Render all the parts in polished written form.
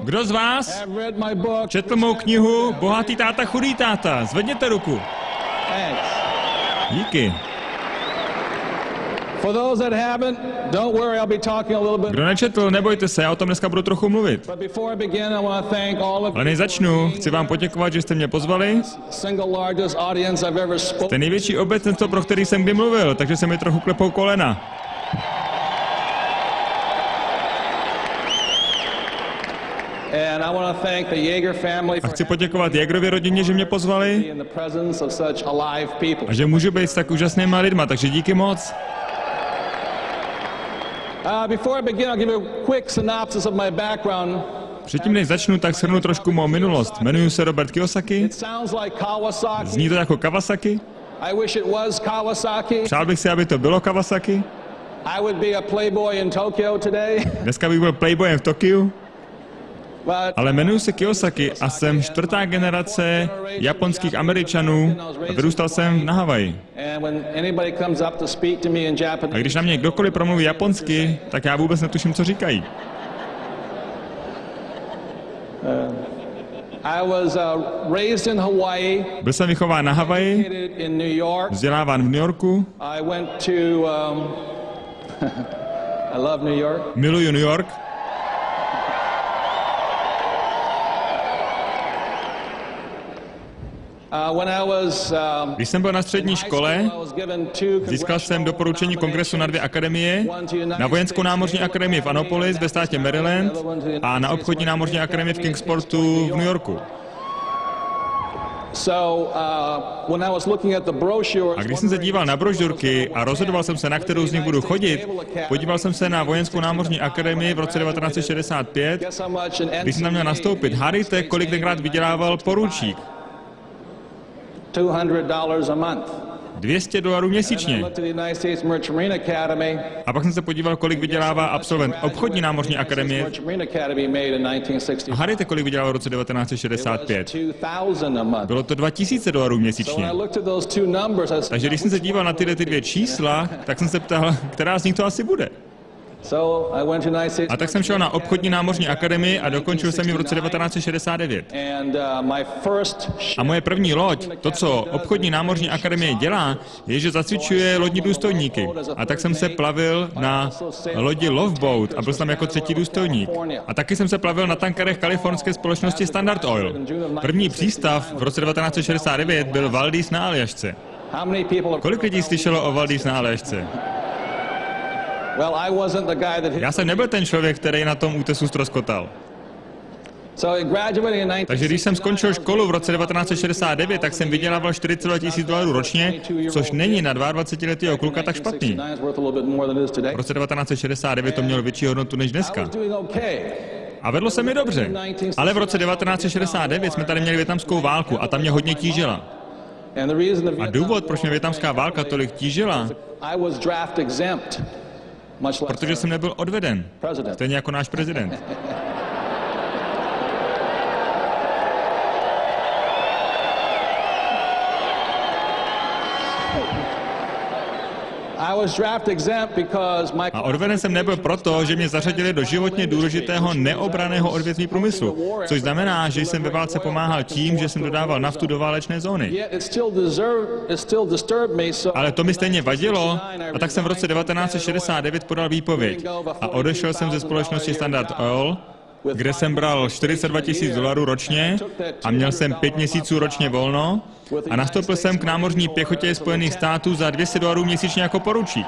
Kdo z vás četl mou knihu Bohatý táta, chudý táta? Zvedněte ruku. Díky. Kdo nečetl, nebojte se, já o tom dneska budu trochu mluvit. Ale než začnu, chci vám poděkovat, že jste mě pozvali. Jste největší obecenstvo, pro který jsem kdy mluvil, takže se mi trochu klepou kolena. A chci poděkovat Jägerově rodině, že mě pozvali a že můžu být s tak úžasnýma lidma, takže díky moc. Předtím, než začnu, tak shrnu trošku mou minulost. Jmenuji se Robert Kiyosaki. Zní to jako Kawasaki. Přál bych si, aby to bylo Kawasaki. Dneska bych byl playboyem v Tokiu. Ale jmenuji se Kiyosaki a jsem čtvrtá generace japonských Američanů a vyrůstal jsem na Havaji. A když na mě kdokoliv promluví japonsky, tak já vůbec netuším, co říkají. Byl jsem vychován na Havaji, vzděláván v New Yorku. Miluju New York. Když jsem byl na střední škole, získal jsem doporučení kongresu na 2 akademie, na Vojenskou námořní akademii v Annapolis ve státě Maryland a na obchodní námořní akademii v Kingsportu v New Yorku. A když jsem se díval na brožurky a rozhodoval jsem se, na kterou z nich budu chodit, podíval jsem se na Vojenskou námořní akademii v roce 1965, když jsem tam měl nastoupit. Hádejte, kolik tenkrát vydělával poručík? $200 měsíčně. A pak jsem se podíval, kolik vydělává absolvent obchodní námořní akademie. A hádejte, kolik vydělával v roce 1965. Bylo to $2000 měsíčně. Takže když jsem se díval na tyhle 2 čísla, tak jsem se ptal, která z nich to asi bude. A tak jsem šel na obchodní námořní akademii a dokončil jsem ji v roce 1969. A moje první loď, to, co obchodní námořní akademie dělá, je, že zacvičuje lodní důstojníky. A tak jsem se plavil na lodi Loveboat a byl jsem tam jako 3. důstojník. A taky jsem se plavil na tankerech kalifornské společnosti Standard Oil. První přístav v roce 1969 byl Valdez na Aljašce. Kolik lidí slyšelo o Valdez na Aljašce? Já jsem nebyl ten člověk, který na tom útesu ztroskotal. Takže když jsem skončil školu v roce 1969, tak jsem vydělával $42 000 ročně, což není na 22letého kluka tak špatný. V roce 1969 to mělo větší hodnotu než dneska. A vedlo se mi dobře. Ale v roce 1969 jsme tady měli vietnamskou válku a ta mě hodně tížila. A důvod, proč mě vietnamská válka tolik tížila, protože jsem nebyl odveden, stejně jako náš prezident. A odveden jsem nebyl proto, že mě zařadili do životně důležitého neobranného odvětví průmyslu, což znamená, že jsem ve válce pomáhal tím, že jsem dodával naftu do válečné zóny. Ale to mi stejně vadilo, a tak jsem v roce 1969 podal výpověď a odešel jsem ze společnosti Standard Oil, kde jsem bral $42 000 ročně a měl jsem 5 měsíců ročně volno a nastoupil jsem k námořní pěchotě Spojených států za $200 měsíčně jako poručík.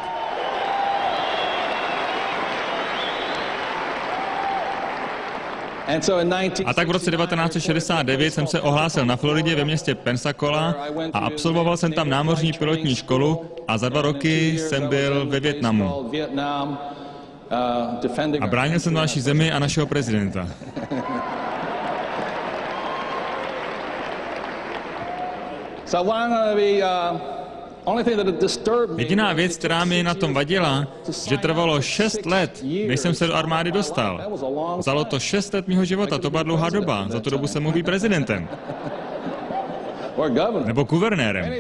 A tak v roce 1969 jsem se ohlásil na Floridě ve městě Pensacola a absolvoval jsem tam námořní pilotní školu a za 2 roky jsem byl ve Vietnamu. A bránil jsem naší zemi a našeho prezidenta. Jediná věc, která mi na tom vadila, že trvalo 6 let, než jsem se do armády dostal. Vzalo to 6 let mýho života, to byla dlouhá doba. Za tu dobu jsem mohl být prezidentem. Nebo guvernérem.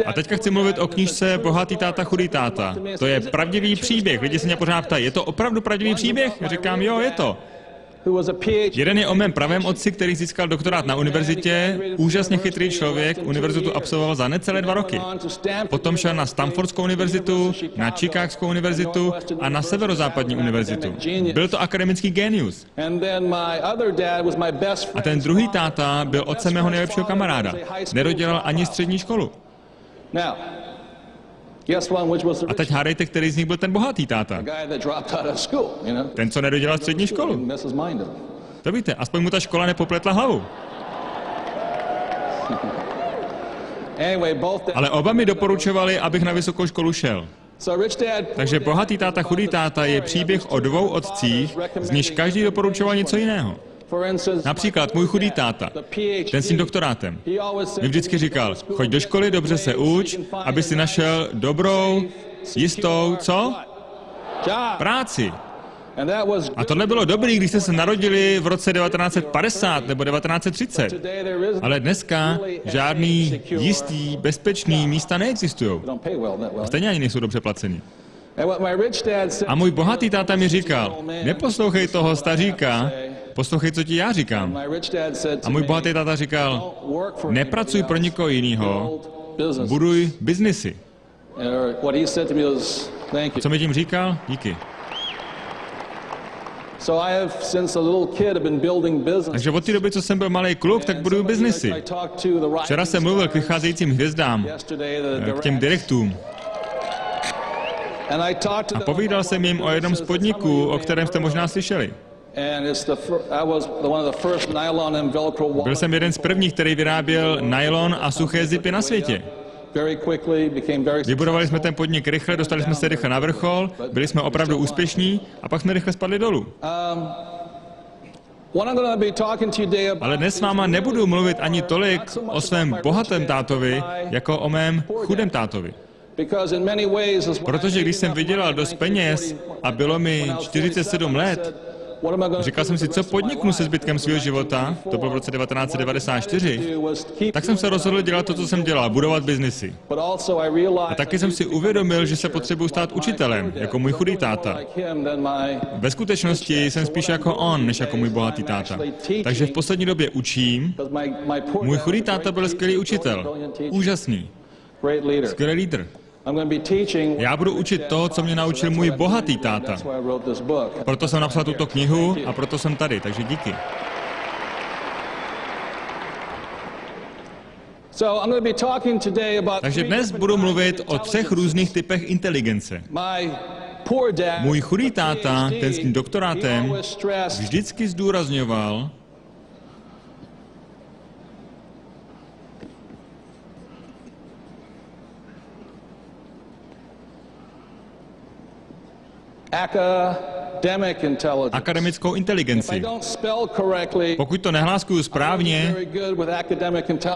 A teďka chci mluvit o knížce Bohatý táta, chudý táta. To je pravdivý příběh. Lidi se mě pořád ptají, je to opravdu pravdivý příběh? Já říkám, jo, je to. Jeden je o mém pravém otci, který získal doktorát na univerzitě, úžasně chytrý člověk, univerzitu absolvoval za necelé 2 roky. Potom šel na Stanfordskou univerzitu, na Chicagskou univerzitu a na Severozápadní univerzitu. Byl to akademický génius. A ten druhý táta byl otcem mého nejlepšího kamaráda. Nedodělal ani střední školu. A teď hádejte, který z nich byl ten bohatý táta. Ten, co nedodělal střední školu. To víte, aspoň mu ta škola nepopletla hlavu. Ale oba mi doporučovali, abych na vysokou školu šel. Takže Bohatý táta, chudý táta je příběh o 2 otcích, z nichž každý doporučoval něco jiného. Například můj chudý táta, ten s tím doktorátem, mi vždycky říkal, choď do školy, dobře se uč, aby si našel dobrou, jistou, co? Práci. A tohle bylo dobrý, když jste se narodili v roce 1950 nebo 1930. Ale dneska žádný jistý, bezpečný místa neexistují. A stejně ani nejsou dobře placený. A můj bohatý táta mi říkal, neposlouchej toho staříka, poslouchej, co ti já říkám. A můj bohatý táta říkal, nepracuj pro nikoho jiného, buduj biznisy. A co mi tím říkal? Díky. Takže od té doby, co jsem byl malý kluk, tak buduju biznisy. Včera jsem mluvil k vycházejícím hvězdám, k těm direktům. A povídal jsem jim o jednom z podniků, o kterém jste možná slyšeli. Byl jsem jeden z prvních, který vyráběl nylon a suché zipy na světě. Vybudovali jsme ten podnik rychle, dostali jsme se rychle na vrchol, byli jsme opravdu úspěšní a pak jsme rychle spadli dolů. Ale dnes s váma nebudu mluvit ani tolik o svém bohatém tátovi, jako o mém chudém tátovi. Protože když jsem vydělal dost peněz a bylo mi 47 let, říkal jsem si, co podniknu se zbytkem svého života, to bylo v roce 1994, tak jsem se rozhodl dělat to, co jsem dělal, budovat biznisy. A taky jsem si uvědomil, že se potřebuji stát učitelem, jako můj chudý táta. Ve skutečnosti jsem spíš jako on, než jako můj bohatý táta. Takže v poslední době učím. Můj chudý táta byl skvělý učitel. Úžasný. Skvělý lídr. Já budu učit to, co mě naučil můj bohatý táta. Proto jsem napsal tuto knihu a proto jsem tady, takže díky. Takže dnes budu mluvit o 3 různých typech inteligence. Můj chudý táta, ten s tím doktorátem, vždycky zdůrazňoval, akademickou inteligenci. Pokud to nehláskuju správně,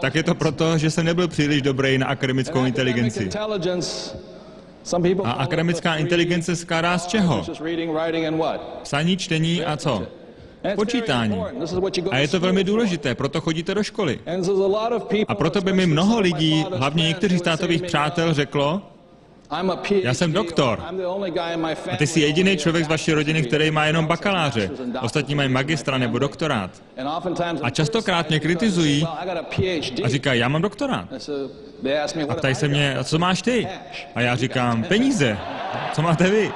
tak je to proto, že jsem nebyl příliš dobrý na akademickou inteligenci. A akademická inteligence skládá z čeho? Psaní, čtení a co? Počítání. A je to velmi důležité, proto chodíte do školy. A proto by mi mnoho lidí, hlavně někteří z tátových přátel, řeklo, já jsem doktor. A ty jsi jediný člověk z vaší rodiny, který má jenom bakaláře. Ostatní mají magistra nebo doktorát. A častokrát mě kritizují a říkají, já mám doktorát. A ptají se mě, a co máš ty? A já říkám, peníze. Co máte vy?